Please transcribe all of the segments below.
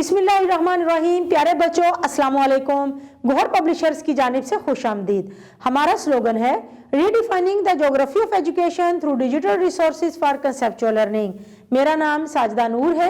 बिस्मिल्लाहिर्रहमानिर्रहीम। प्यारे बच्चों, अस्सलाम वालेकुम। गौहर पब्लिशर्स की जानिब से खुश आमदीद। हमारा स्लोगन है redefining the geography of education through digital resources for conceptual learning. मेरा नाम साजिदा नूर है।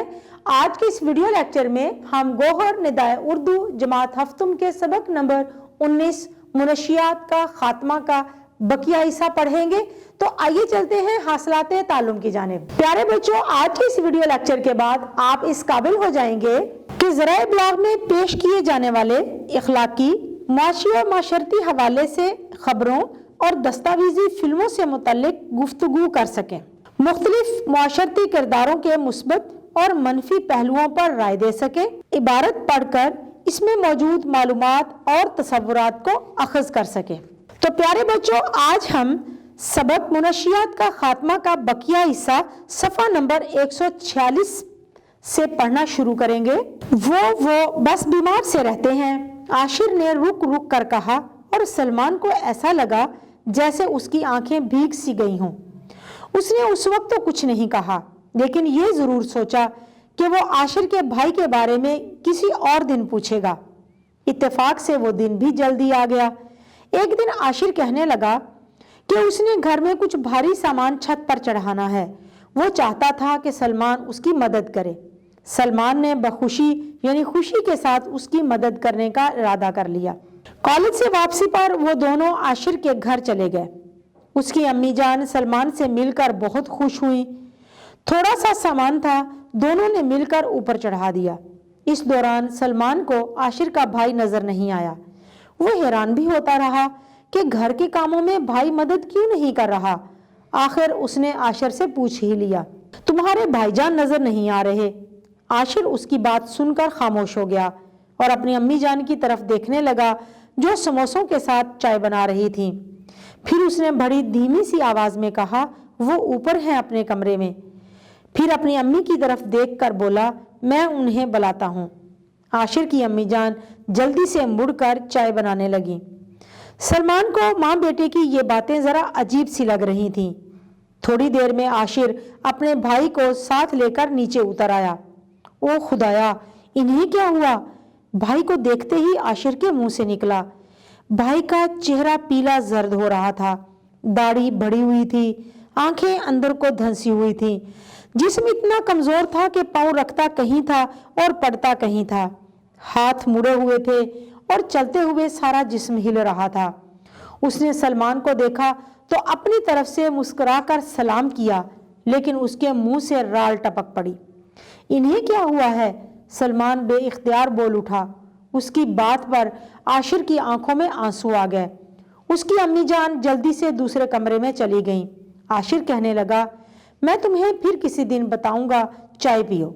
आज के इस वीडियो लेक्चर में हम गौहर निदाए उर्दू जमात हफ्तुम के सबक नंबर 19 मुनशियात का खात्मा का बकिया हिस्सा पढ़ेंगे। तो आइए चलते हैं हासिलाते ताल्लुम की जानिब। प्यारे बच्चों, आज के इस वीडियो लेक्चर के बाद आप इस काबिल हो जाएंगे कि ज़राए ब्लॉग में पेश किए जाने वाले इखलाकी, माशी और माशरती हवाले से खबरों और दस्तावेजी फिल्मों से मुतल्लिक गुफ्तगू कर सकें, मुख्तलिफ माशरती किरदारों के मुस्बत और मनफी पहलुओं पर राय दे सकें, इबारत पढ़कर इसमें मौजूद मालूमात और तसव्वुरात को अखज़ कर सकें। तो प्यारे बच्चों, आज हम सबक मुनशियात का खात्मा का बकिया हिस्सा सफ़ा नंबर 146 से पढ़ना शुरू करेंगे। वो बस बीमार से रहते हैं, आशिर ने रुक रुक कर कहा और सलमान को ऐसा लगा जैसे उसकी आंखें भीग सी गई हों। उसने उस वक्त तो कुछ नहीं कहा, लेकिन ये ज़रूर सोचा कि वो आशिर के भाई के बारे में किसी और दिन पूछेगा। इत्तेफाक से वो दिन भी जल्दी आ गया। एक दिन आशिर कहने लगा कि उसने घर में कुछ भारी सामान छत पर चढ़ाना है। वो चाहता था कि सलमान उसकी मदद करे। सलमान ने बखुशी यानी खुशी के साथ उसकी मदद करने का इरादा कर लिया। कॉलेज से वापसी पर वो दोनों आशिर के घर चले गए। उसकी अम्मी जान सलमान से मिलकर बहुत खुश हुई। थोड़ा सा सामान था, दोनों ने मिलकर ऊपर चढ़ा दिया। इस दौरान सलमान को आशिर का भाई नजर नहीं आया। वो हैरान भी होता रहा कि घर के कामों में भाई मदद क्यों नहीं कर रहा। आखिर उसने आशिर से पूछ ही लिया, तुम्हारे भाईजान नजर नहीं आ रहे। आशिर उसकी बात सुनकर खामोश हो गया और अपनी अम्मी जान की तरफ देखने लगा, जो समोसों के साथ चाय बना रही थी। फिर उसने बड़ी धीमी सी आवाज में कहा, वो ऊपर हैं अपने कमरे में। फिर अपनी अम्मी की तरफ देखकर बोला, मैं उन्हें बुलाता हूँ। आशिर की अम्मी जान जल्दी से मुड़कर चाय बनाने लगी। सलमान को माँ बेटे की ये बातें जरा अजीब सी लग रही थीं। थोड़ी देर में आशिर अपने भाई को साथ लेकर नीचे उतर आया। ओ खुदाया, इन्हें क्या हुआ? भाई को देखते ही आशिर के मुंह से निकला। भाई का चेहरा पीला जर्द हो रहा था, दाढ़ी बढ़ी हुई थी, आंखें अंदर को धंसी हुई थी। जिस्म इतना कमजोर था कि पाँव रखता कहीं था और पड़ता कहीं था। हाथ मुड़े हुए थे और चलते हुए सारा जिस्म हिल रहा था। उसने सलमान को देखा तो अपनी तरफ से मुस्कुराकर सलाम किया, लेकिन उसके मुंह से राल टपक पड़ी। इन्हें क्या हुआ है? सलमान बेइख्तियार बोल उठा। उसकी बात पर आशिर की आंखों में आंसू आ गए। उसकी अम्मी जान जल्दी से दूसरे कमरे में चली गईं। आशिर कहने लगा, मैं तुम्हें फिर किसी दिन बताऊंगा, चाय पियो।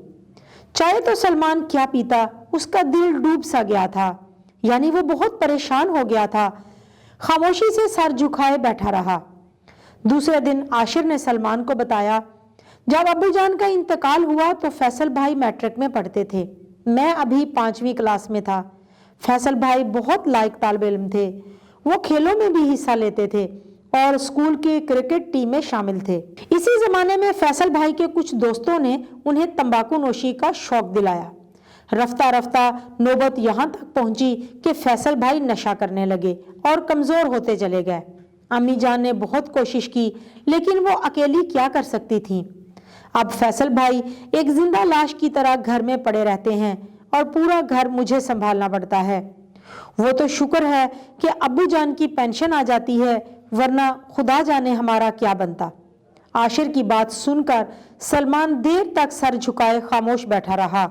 चाय तो सलमान क्या पीता, उसका दिल डूब सा गया था, यानी वो बहुत परेशान हो गया था। खामोशी से सर झुकाए बैठा रहा। दूसरे दिन आशिर ने सलमान को बताया, जब अब्बू जान का इंतकाल हुआ तो फैसल भाई मैट्रिक में पढ़ते थे। मैं अभी 5वीं क्लास में था। फैसल भाई बहुत लायक तालिब इल्म थे। वो खेलों में भी हिस्सा लेते थे और स्कूल की क्रिकेट टीम में शामिल थे। इसी जमाने में फैसल भाई के कुछ दोस्तों ने उन्हें तंबाकू नोशी का शौक दिलाया। रफ्ता रफ्ता नौबत यहाँ तक पहुंची कि फैसल भाई नशा करने लगे और कमजोर होते चले गए। अम्मी जान ने बहुत कोशिश की, लेकिन वो अकेली क्या कर सकती थी। अब फैसल भाई एक जिंदा लाश की तरह घर में पड़े रहते हैं और पूरा घर मुझे संभालना पड़ता है। वो तो शुक्र है कि अब्बू जान की पेंशन आ जाती है, वरना खुदा जाने हमारा क्या बनता। आशिर की बात सुनकर सलमान देर तक सर झुकाए खामोश बैठा रहा।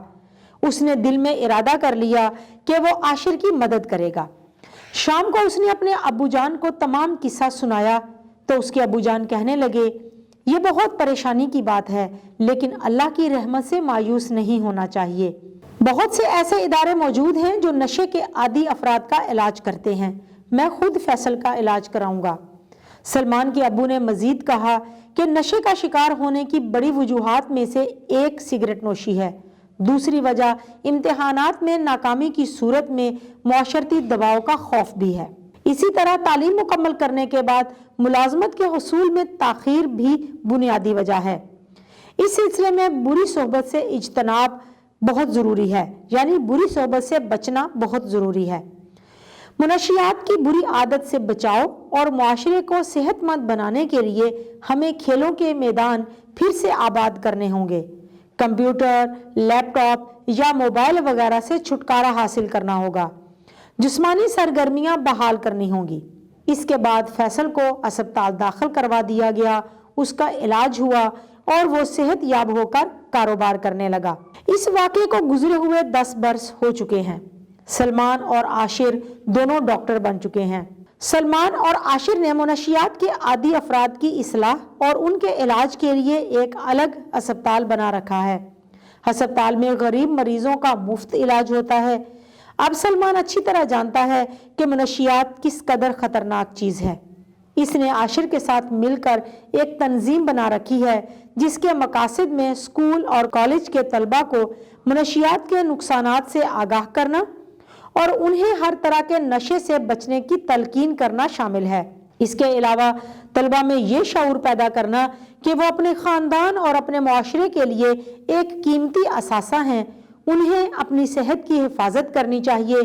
उसने दिल में इरादा कर लिया कि वो आशिर की मदद करेगा। शाम को उसने अपने अब्बू जान को तमाम किस्सा सुनाया तो उसके अब्बू जान कहने लगे, ये बहुत परेशानी की बात है, लेकिन अल्लाह की रहमत से मायूस नहीं होना चाहिए। बहुत से ऐसे इदारे मौजूद हैं जो नशे के आदी अफराद का इलाज करते हैं। मैं खुद फैसल का इलाज कराऊंगा। सलमान के अब्बू ने मजीद कहा कि नशे का शिकार होने की बड़ी वजूहात में से एक सिगरेट नोशी है। दूसरी वजह इम्तिहानात में नाकामी की सूरत में मुआशरती दबाव का खौफ भी है। इसी तरह तालीम मुकम्मल करने के बाद मुलाजमत के हुसूल में ताखीर भी बुनियादी वजह है। इस सिलसिले में बुरी सोहबत से इज्तनाब, बहुत ज़रूरी है, यानी बुरी सोबत से बचना बहुत ज़रूरी है। मुनशियात की बुरी आदत से बचाव और मुआशरे को सेहतमंद बनाने के लिए हमें खेलों के मैदान फिर से आबाद करने होंगे। कंप्यूटर, लैपटॉप या मोबाइल वगैरह से छुटकारा हासिल करना होगा। जिस्मानी सरगर्मियां बहाल करनी होंगी। इसके बाद फैसल को अस्पताल दाखिल करवा दिया गया, उसका इलाज हुआ और वो सेहत याब होकर कारोबार करने लगा। इस वाक़े को गुजरे हुए 10 बरस हो चुके हैं। सलमान और आशिर दोनों डॉक्टर बन चुके हैं। सलमान और आशिर ने मुनशियात के आदी अफराद की इस्लाह और उनके इलाज के लिए एक अलग अस्पताल बना रखा है। अस्पताल में गरीब मरीजों का मुफ्त इलाज होता है। अब सलमान अच्छी तरह जानता है कि मुनशियात किस कदर खतरनाक चीज़ है। इसने आशिर के साथ मिलकर एक तंजीम बना रखी है जिसके मकासद में स्कूल और कॉलेज के तलबा को मुनशियात के नुकसानात से आगाह करना और उन्हें हर तरह के नशे से बचने की तलकीन करना शामिल है। इसके अलावा तलबा में ये शऊर पैदा करना कि वो अपने ख़ानदान और अपने मुआशरे के लिए एक कीमती असासा हैं, उन्हें अपनी सेहत की हिफाजत करनी चाहिए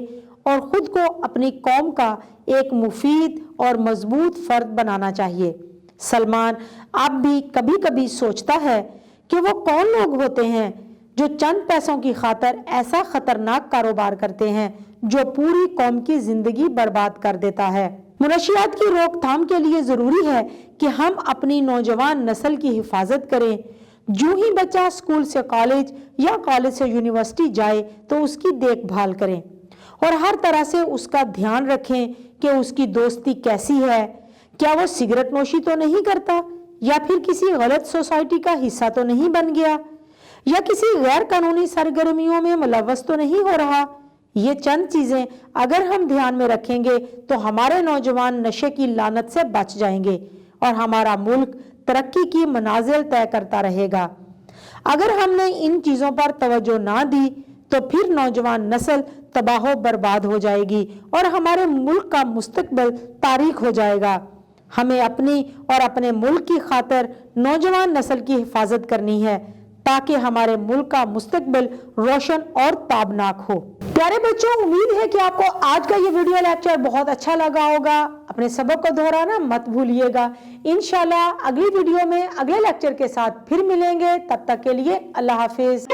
और ख़ुद को अपनी कौम का एक मुफीद और मजबूत फ़र्द बनाना चाहिए। सलमान अब भी कभी कभी सोचता है कि वो कौन लोग होते हैं जो चंद पैसों की खातर ऐसा खतरनाक कारोबार करते हैं जो पूरी कौम की जिंदगी बर्बाद कर देता है। मुनशियात की रोकथाम के लिए जरूरी है कि हम अपनी नौजवान नस्ल की हिफाजत करें। जो ही बच्चा स्कूल से कॉलेज या कॉलेज से यूनिवर्सिटी जाए तो उसकी देखभाल करें और हर तरह से उसका ध्यान रखें कि उसकी दोस्ती कैसी है, क्या वो सिगरेट नोशी तो नहीं करता या फिर किसी गलत सोसाइटी का हिस्सा तो नहीं बन गया या किसी गैर कानूनी सरगर्मियों में मुलव्वस तो नहीं हो रहा। ये चंद चीजें अगर हम ध्यान में रखेंगे तो हमारे नौजवान नशे की लानत से बच जाएंगे और हमारा मुल्क तरक्की की मनाजिल तय करता रहेगा। अगर हमने इन चीजों पर तवज्जो ना दी तो फिर नौजवान नस्ल तबाह बर्बाद हो जाएगी और हमारे मुल्क का मुस्तकबिल तारीख हो जाएगा। हमें अपनी और अपने मुल्क की खातिर नौजवान नस्ल की हिफाजत करनी है ताकि हमारे मुल्क का मुस्तकबिल रोशन और ताबनाक हो। प्यारे बच्चों, उम्मीद है कि आपको आज का ये वीडियो लेक्चर बहुत अच्छा लगा होगा। अपने सबक को दोहराना मत भूलिएगा। इंशाल्लाह अगली वीडियो में अगले लेक्चर के साथ फिर मिलेंगे। तब तक के लिए अल्लाह हाफिज।